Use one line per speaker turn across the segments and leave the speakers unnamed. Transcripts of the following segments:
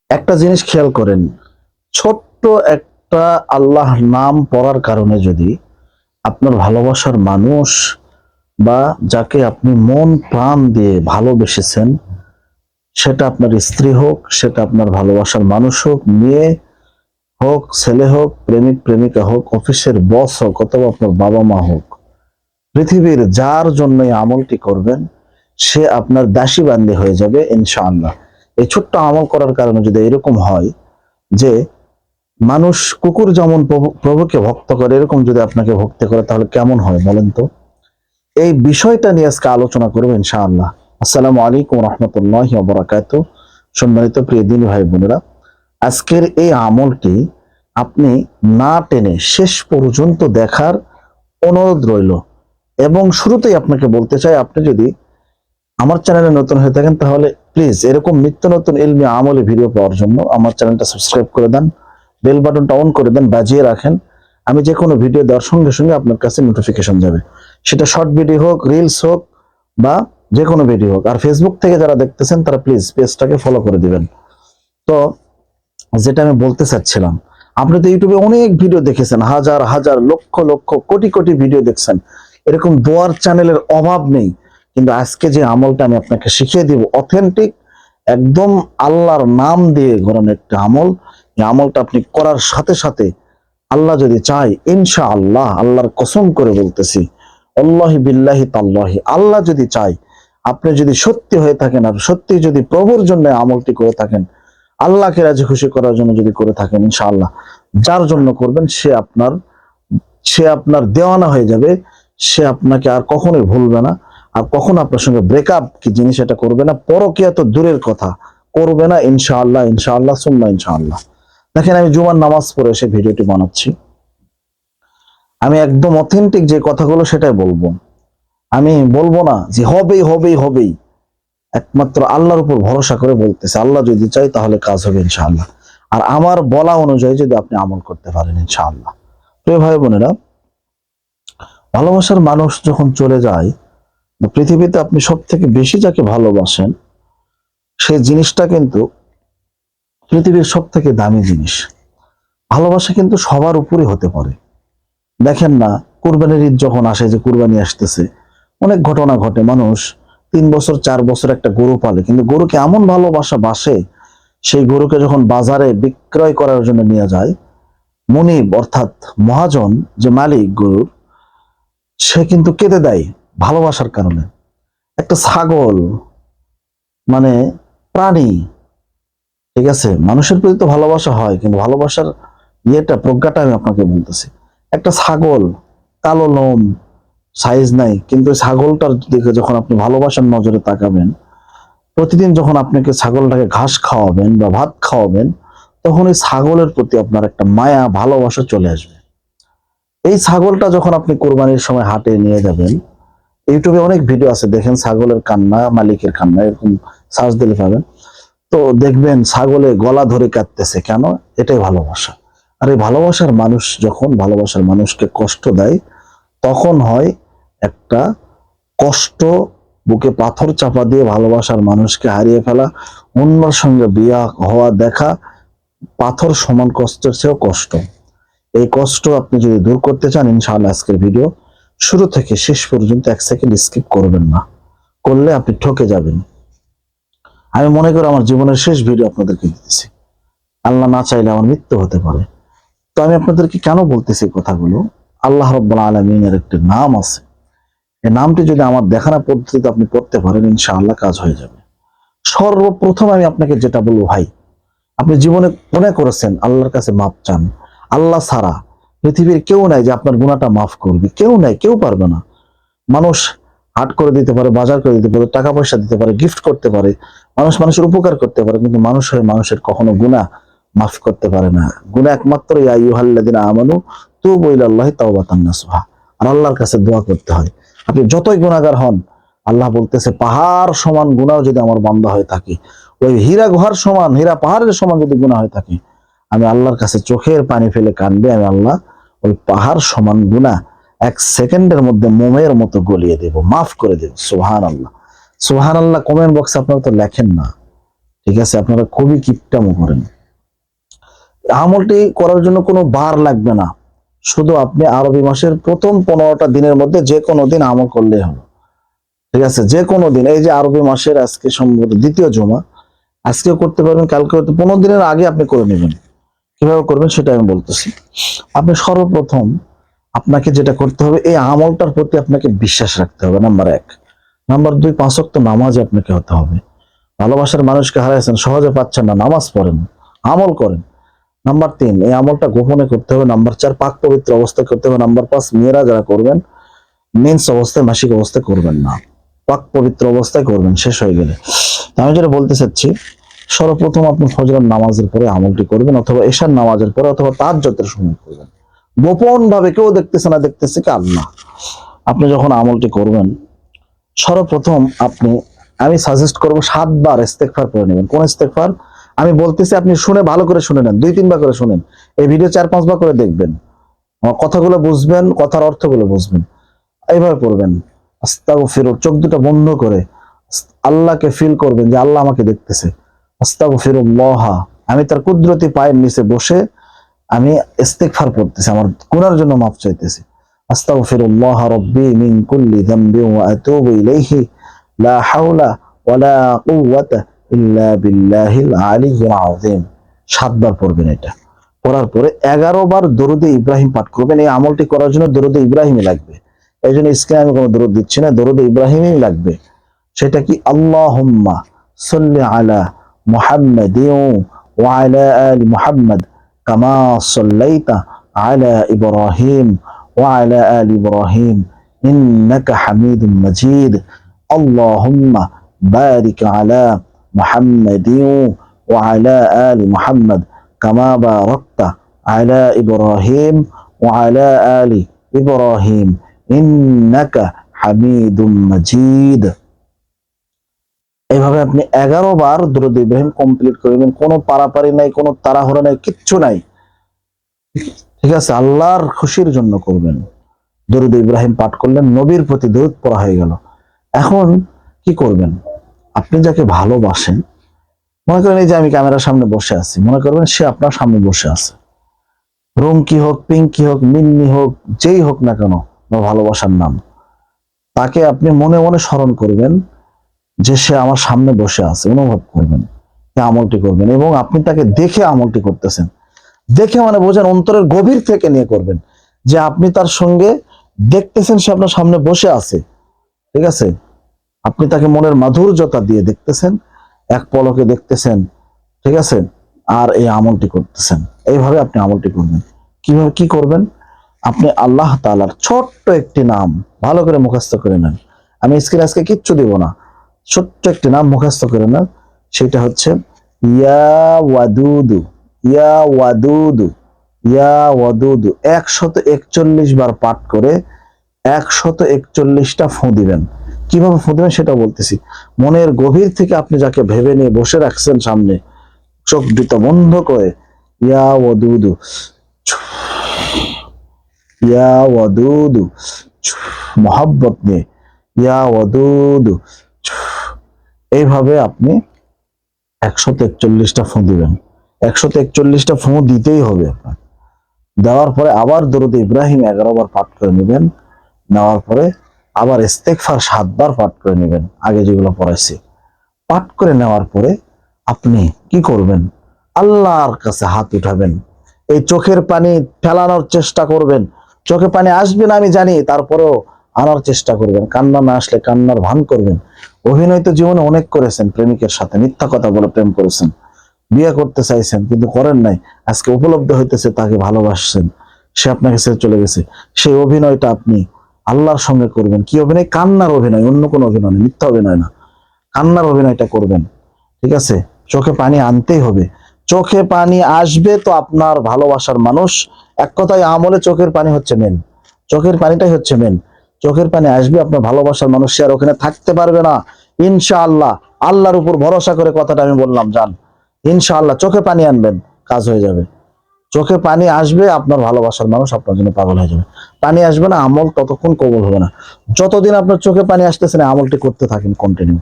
একটা জিনিস খেয়াল করেন, ছোট্ট একটা আল্লাহ নাম পড়ার কারণে যদি আপনার ভালোবাসার মানুষ বা যাকে আপনি মন প্রাণ দিয়ে ভালোবেসেছেন, সেটা আপনার স্ত্রী হোক, সেটা আপনার ভালোবাসার মানুষ হোক, মেয়ে হোক, ছেলে হোক, প্রেমিক প্রেমিকা হোক, অফিসের বস হোক, অথবা আপনার বাবা মা হোক, পৃথিবীর যার জন্য এই আমলটি করবেন সে আপনার দাসী বান্দী হয়ে যাবে ইনশাআল্লাহ। এই ছোট্ট আমল করার কারণে যদি এরকম হয় যে মানুষ কুকুর যেমন প্রভুকে ভক্ত করে, এরকম যদি আপনাকে ভক্তি করে তাহলে কেমন হয় বলেন তো? এই বিষয়টা নিয়ে আজকে আলোচনা করবো ইনশাআল্লাহ। আসসালামু আলাইকুম রহমতুল্লাহি ওয়া বারাকাতুহু। সম্মানিত প্রিয় দিনী ভাই বোনেরা, আজকের এই আমলটি আপনি না টেনে শেষ পর্যন্ত দেখার অনুরোধ রইল। এবং শুরুতেই আপনাকে বলতে চাই, আপনি যদি আমার চ্যানেলে নতুন হয়ে থাকেন তাহলে প্লিজ এরকম নিত্য নতুন ইলমি আমলে ভিডিও পাওয়ার জন্য আমার চ্যানেলটা সাবস্ক্রাইব করে দেন, বেল বাটনটা অন করে দেন, বাজিয়ে রাখেন। আমি যে কোনো ভিডিও দেওয়ার সঙ্গে সঙ্গে আপনার কাছে নোটিফিকেশন যাবে, সেটা শর্ট ভিডিও হোক, রিলস হোক, বা যে কোনো ভিডিও হোক। আর ফেসবুক থেকে যারা দেখতেছেন তারা প্লিজ পেজটাকে ফলো করে দিবেন। তো যেটা আমি বলতে চাচ্ছিলাম, আপনি তো ইউটিউবে অনেক ভিডিও দেখেছেন, হাজার হাজার লক্ষ লক্ষ কোটি কোটি ভিডিও দেখছেন, এরকম দোয়ার চ্যানেলের অভাব নেই। কিন্তু আজকে যে আমলটা আমি আপনাকে শিখিয়ে দিব, অথেন্টিক, একদম আল্লাহর নাম দিয়ে গড়ানো একটা আমল। এই আমলটা আপনি করার সাথে সাথে আল্লাহ যদি চায় ইনশাআল্লাহ, আল্লাহর কসম করে বলতেছি, আল্লাহি বিল্লাহি তাল্লাহি, আল্লাহ যদি চায়, আপনি যদি সত্যি হয়ে থাকেন আর সত্যি যদি প্রভুর জন্য আমলটি করে থাকেন, আল্লাহকে রাজি খুশি করার জন্য যদি করে থাকেন, ইনশাআল্লাহ যার জন্য করবেন সে আপনার দেওয়ানা হয়ে যাবে। সে আপনাকে আর কখনোই ভুলবে না, আর কখনো আপনার সঙ্গে ব্রেকআপ কি জিনিস এটা করবে না, পরকীয়া তো দূরের কথা, করবে না ইনশাআল্লাহ। ইনশাআল্লাহ সুম্মা ইনশাআল্লাহ। দেখেন, আমি জুমার নামাজ পড়ে এসে ভিডিওটি বানাচ্ছি। আমি একদম অথেন্টিক যে কথাগুলো সেটাই বলবো। আমি বলবো না যে হবেই হবেই হবেই, একমাত্র আল্লাহর উপর ভরসা করে বলতেছে, আল্লাহ যদি চাই তাহলে কাজ হবে ইনশাআল্লাহ। আর আমার বলা অনুযায়ী যদি আপনি আমল করতে পারেন ইনশাআল্লাহ। প্রিয় ভাই বোনেরা, ভালোবাসার মানুষ যখন চলে যায়, পৃথিবীতে আপনি সব থেকে বেশি যাকে ভালোবাসেন, সেই জিনিসটা কিন্তু পৃথিবীর সব থেকে দামি জিনিস। ভালোবাসা কিন্তু সবার উপরে হতে পারে। দেখেন না, কুরবানির ঈদ যখন আসে, যে কুরবানি আসতেছে, অনেক ঘটনা ঘটে। মানুষ 3 বছর 4 বছর একটা গরু পালে, কিন্তু গরুকে এমন ভালোবাসা বাসে, সেই গরুকে যখন বাজারে বিক্রয় করার জন্য নিয়ে যায়, মুনিব অর্থাৎ মহাজন যে মালিক গরুর, সে কিন্তু কেঁদে দেয় ভালোবাসার কারণে। একটা ছাগল মানে প্রাণী, ঠিক আছে, মানুষের প্রতি তো ভালোবাসা হয়, কিন্তু ভালোবাসার প্রজ্ঞাটা আমি আপনাকে বলতেছি। একটা ছাগল, কালো লোম, সাইজ নাই, কিন্তু ছাগলটার দিকে যখন আপনি ভালোবাসার নজরে তাকাবেন, প্রতিদিন যখন আপনাকে ছাগলটাকে ঘাস খাওয়াবেন বা ভাত খাওয়াবেন, তখন এই ছাগলের প্রতি আপনার একটা মায়া ভালোবাসা চলে আসবে। এই ছাগলটা যখন আপনি কোরবানির সময় হাটে নিয়ে যাবেন, ইউটিউবে অনেক ভিডিও আছে, দেখেন ছাগলের কান্না, মালিকের কান্না, এরকম সার্চ দিলে পাবেন। তো দেখবেন ছাগলে গলা ধরে কাঁদতেছে, কেন? এটাই ভালোবাসা। আর এই ভালোবাসার মানুষ যখন ভালোবাসার মানুষকে কষ্ট দেয়, তখন হয় একটা কষ্ট, বুকে পাথর চাপা দিয়ে ভালোবাসার মানুষকে হারিয়ে ফেলা, অন্যর সঙ্গে বিয়া হওয়া দেখা, পাথর সমান কষ্টের চেয়েও কষ্ট। এই কষ্ট আপনি যদি দূর করতে চান, ইনশাআল্লাহ আজকের ভিডিও শুরু থেকে শেষ পর্যন্ত 1 সেকেন্ড স্কিপ করবেন না, করলে আপনি ঠকে যাবেন। আমি মনে করি আমার জীবনের শেষ ভিডিও আপনাদেরকে দিতেছি, আল্লাহ না চাইলে আমার মৃত্যু হতে পারে। তো আমি আপনাদেরকে কেন বলতেছি কথাগুলো, আল্লাহ রাব্বুল আলামিনের একটা নাম আছে, এই নামটি যদি আমার দেখানো পদ্ধতিতে আপনি পড়তে পারেন, ইনশাআল্লাহ কাজ হয়ে যাবে। সর্বপ্রথম আমি আপনাকে যেটা বলবো, ভাই, আপনি জীবনে গুনাহ করেছেন, আল্লাহর কাছে মাপ চান। আল্লাহ ছাড়া পৃথিবীর কেউ নাই যে আপনার গুনাহটা মাফ করবে, কেউ নাই, কেউ পারবে না। মানুষ হাট করে দিতে পারে, বাজার করে দিতে পারে, টাকা পয়সা দিতে পারে, গিফট করতে পারে, মানুষ মানুষের উপকার করতে পারে, কিন্তু মানুষ হয়ে মানুষের কখনো গুনাহ মাফ করতে পারে না। গুনাহ একমাত্র ইয়া আইয়ুহাল্লাযিনা আমানু তুবু ইলাল্লাহি তাওবাতান নাসুহা, আর আল্লাহর কাছে দোয়া করতে হয়। আপনি যতই গুনাহগার হন, আল্লাহ বলতেছে পাহাড় সমান গুনাহ যদি আমার বান্দা হয়ে থাকে, ওই হীরা গুহার সমান, হীরা পাহাড়ের সমান যদি গুনাহ হয়ে থাকে, আমি আল্লাহর কাছে চোখের পানি ফেলে কাঁদবে, আমি আল্লাহ ওই পাহাড় সমান গুনাহ 1 সেকেন্ডের মধ্যে মোমের মতো গলিয়ে দেব, মাফ করে দেব। সুবহানাল্লাহ, সুবহানাল্লাহ। কমেন্ট বক্সে আপনারা তো লেখেন না, ঠিক আছে, আপনারা খুবই কিপটামো করেন। আমলটি করার জন্য কোনো বার লাগবে না, শুধু আপনি আরবি মাসের প্রথম 15টা দিনের মধ্যে যে কোনো দিন আমল করলেই হলো। ঠিক আছে, যে কোনো দিন, এই যে আরবি মাসের আজকে সম্ভবত দ্বিতীয় জুমা, আজকেও করতে পারবেন, কালকে করতে, 15 দিনের আগে আপনি করে নেবেন। কিভাবে করবেন সেটা আমি বলতেছি। আপনি সর্বপ্রথম আপনাকে যেটা করতে হবে, এই আমলটার প্রতি আপনাকে বিশ্বাস রাখতে হবে, নাম্বার 1। নাম্বার 2, 5 ওয়াক্ত নামাজে আপনাকে হতে হবে। ভালোবাসার মানুষকে হারাইছেন, সহজে পাচ্ছেন না, নামাজ পড়েন, আমল করেন। নাম্বার 3, এই আমলটা গোপনে করতে হবে। নাম্বার 4, পাক পবিত্র অবস্থায় করতে হবে। নাম্বার 5, মেয়েরা যারা করবেন মেন্স অবস্থায়, মাসিক অবস্থায় করবেন না, পাক পবিত্র অবস্থায় করবেন শেষ হয়ে গেলে। তো আমি যেটা বলতে চাচ্ছি, সর্বপ্রথম আপনি ফজরের নামাজের পরে আমলটি করবেন, অথবা এশার নামাজের পরে, অথবা তাহাজ্জুদের সময় করবেন। গোপন ভাবে, কেউ দেখতেছে না, দেখতেছে কি আল্লাহ। আপনি যখন আমলটি করবেন, সর্বপ্রথম আমি সাজেস্ট করবো 7 বার ইস্তেগফার করে নেবেন। কোন ইস্তেগফার আমি বলতেছি, আপনি শুনে ভালো করে শুনে নেন, 2-3 বার করে শুনেন, এই ভিডিও 4-5 বার করে দেখবেন, আমার কথাগুলো বুঝবেন, কথার অর্থগুলো বুঝবেন। এইভাবে পড়বেন, আস্তাগফিরু, চোখ দুটো বন্ধ করে আল্লাহকে ফিল করবেন যে আল্লাহ আমাকে দেখতেছে। আস্তাগফিরুল্লাহ, আমি তার কুদরতি পায়ের নিচে বসে আমি ইস্তেগফার পড়তেছি, আমার গুনার জন্য মাফ চাইতেছি। আস্তাগফিরুল্লাহ রাব্বি মিন কুল্লি যামবি ওয়া আতুবু ইলাইহি লা হাওলা ওয়ালা কুওয়াতা ইল্লা বিল্লাহিল আলিয়্যিল আযীম। 7 বার পড়বেন এটা। পড়ার পরে 11 বার দরুদে ইব্রাহিম পাঠ করবেন। এই আমলটি করার জন্য দরুদে ইব্রাহিমই লাগবে, এই জন্য স্ক্রিনে আমি কোনো দরুদ দিচ্ছি না, দরুদে ইব্রাহিমই লাগবে। সেটা কি? আল্লাহুম্মা সাল্লি আলা মুহাম্মাদিন ওয়া আলা আলি মুহাম্মাদ কামা সাল্লাইতা আলা ইব্রাহিম ওয়া আলা আলি ইব্রাহিম ইন্নাকা হামিদুম মাজিদ। আল্লাহুম্মা বারিক আলা মুহাম্মাদিন ওয়া আলা আলি মুহাম্মাদ কামা বারাকতা আলা ইব্রাহিম ওয়া আলা আলি ইব্রাহিম ইন্নাকা হামিদুম মাজিদ। এইভাবে আপনি 11 বার দরুদ ইব্রাহিম কমপ্লিট করবেন। কোনো পারাপারি নাই, কোনো তাড়াহুড়া নাই, কিচ্ছু নাই। ঠিক আছে, আল্লাহর খুশির জন্য করবেন। দরুদ ইব্রাহিম পাঠ করলেন, নবীর প্রতি দরুদ পড়া হয়ে গেল। এখন কি করবেন? আপনি যাকে ভালোবাসেন, মনে করেন এই যে আমি ক্যামেরার সামনে বসে আছি, মনে করবেন সে আপনার সামনে বসে আছে। রুমকি হোক, পিঙ্কি হোক, মিন্নি হোক, যেই হোক না কেন, বা ভালোবাসার নাম, তাকে আপনি মনে মনে স্মরণ করবেন যে সে আমার সামনে বসে আছে, অনুভব করবেন, আমলটি করবেন। এবং আপনি তাকে দেখে আমলটি করতেছেন। দেখে মানে বোঝেন, অন্তরের গভীর থেকে নিয়ে করবেন, যে আপনি তার সঙ্গে দেখতেছেন, সে আপনার সামনে বসে আছে। ঠিক আছে, আপনি তাকে মনের মাধুর্যতা দিয়ে দেখতেছেন, এক পলকে দেখতেছেন। ঠিক আছে, আর এই আমলটি করতেছেন। এইভাবে আপনি আমলটি করবেন। কিভাবে কি করবেন? আপনি আল্লাহ তাআলার ছোট্ট একটি নাম ভালো করে মুখস্থ করে নেন। আমি স্ক্রিনে আজকে কিচ্ছু দিব না, ছোট্ট একটি নাম মুখস্থ করে নেন। সেটা হচ্ছে ইয়া ওয়াদুদু, ইয়া ওয়াদুদু, ইয়া ওয়াদুদু। 141 বার পাঠ করে 141টা ফু দিবেন। কিভাবে ফু দিবেন সেটা বলতেছি। মনের গভীর থেকে আপনি যাকে ভেবে নিয়ে বসে রাখছেন সামনে, চোখ দুটো বন্ধ করে ইয়া ওয়াদুদু, ইয়া ওয়াদুদু, মোহাব্বত নিয়ে ইয়া ওয়াদুদু, এইভাবে আপনি 141টা ফু দিবেন। 141টা ফু দিতেই হবে আপনার। দেওয়ার পরে আবার দরুদ ইব্রাহিম 11 বার পাঠ করে নেবেন। নেওয়ার পরে আবার ইস্তেগফার 7 বার পাঠ করে নেবেন, আগে যেগুলো পড়াইছি। পাঠ করে নেওয়ার পরে আপনি কি করবেন? আল্লাহর কাছে হাত উঠাবেন, এই চোখের পানি ফেলানোর চেষ্টা করবেন। চোখে পানি আসবে না আমি জানি, তারপরেও আনার চেষ্টা করবেন। কান্না না আসলে কান্নার ভান করবেন। অভিনয় তো জীবনে অনেক করেছেন, প্রেমিকের সাথে মিথ্যা কথা বলে প্রেম করেছেন, বিয়ে করতে চাইছেন কিন্তু করেন নাই, আজকে উপলব্ধ হইতেছে তাকে ভালোবাসছেন, সে আপনাকে ছেড়ে চলে গেছে। সেই অভিনয়টা আপনি আল্লাহর সঙ্গে করবেন। কি অভিনয়? কান্নার অভিনয়, অন্য কোনো অভিনয় না, মিথ্যা অভিনয় না, কান্নার অভিনয়টা করবেন। ঠিক আছে, চোখে পানি আনতেই হবে। চোখে পানি আসবে তো আপনার ভালোবাসার মানুষ। এক কথায় আমলে চোখের পানি হচ্ছে মেন, চোখের পানিটাই হচ্ছে মেন। চোখের পানি আসবে, আপনার ভালোবাসার মানুষ সে আর ওখানে থাকতে পারবে না ইনশাআল্লাহ। আল্লাহর উপর ভরসা করে কথাটা আমি বললাম, যান ইনশাআল্লাহ চোখে পানি আনবেন, কাজ হয়ে যাবে। চোখে পানি আসবে, আপনার ভালোবাসার মানুষ আপনার জন্য পাগল হয়ে যাবে। পানি আসবে না, আমল ততক্ষণ কবুল হবে না। যতদিন আপনার চোখে পানি আসতেছে না, আমলটি করতে থাকেন কন্টিনিউ।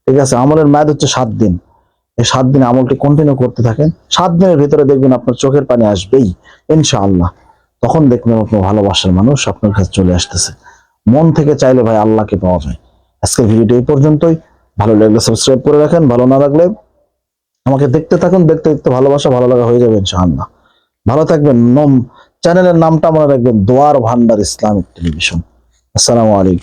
ঠিক আছে, আমলের মেয়াদ হচ্ছে 7 দিন। এই 7 দিন আমলটি কন্টিনিউ করতে থাকেন, 7 দিনের ভিতরে দেখবেন আপনার চোখের পানি আসবেই ইনশাআল্লাহ। তখন দেখবেন আপনার ভালোবাসার মানুষ আপনার কাছে চলে আসতেছে। মন থেকে চাইলে ভাই আল্লাহকে পাওয়া যায়। আজকের ভিডিওটি এই পর্যন্তই। ভালো লাগলে সাবস্ক্রাইব করে রাখেন, ভালো না লাগলে আমাকে দেখতে থাকুন, দেখতে দেখতে ভালোবাসা ভালো লাগা হয়ে যাবে ইনশাআল্লাহ। ভালো থাকবেন। চ্যানেলের নামটা মনে রাখবেন, দোয়ার ভান্ডার ইসলামিক টেলিভিশন। আসসালামু আলাইকুম।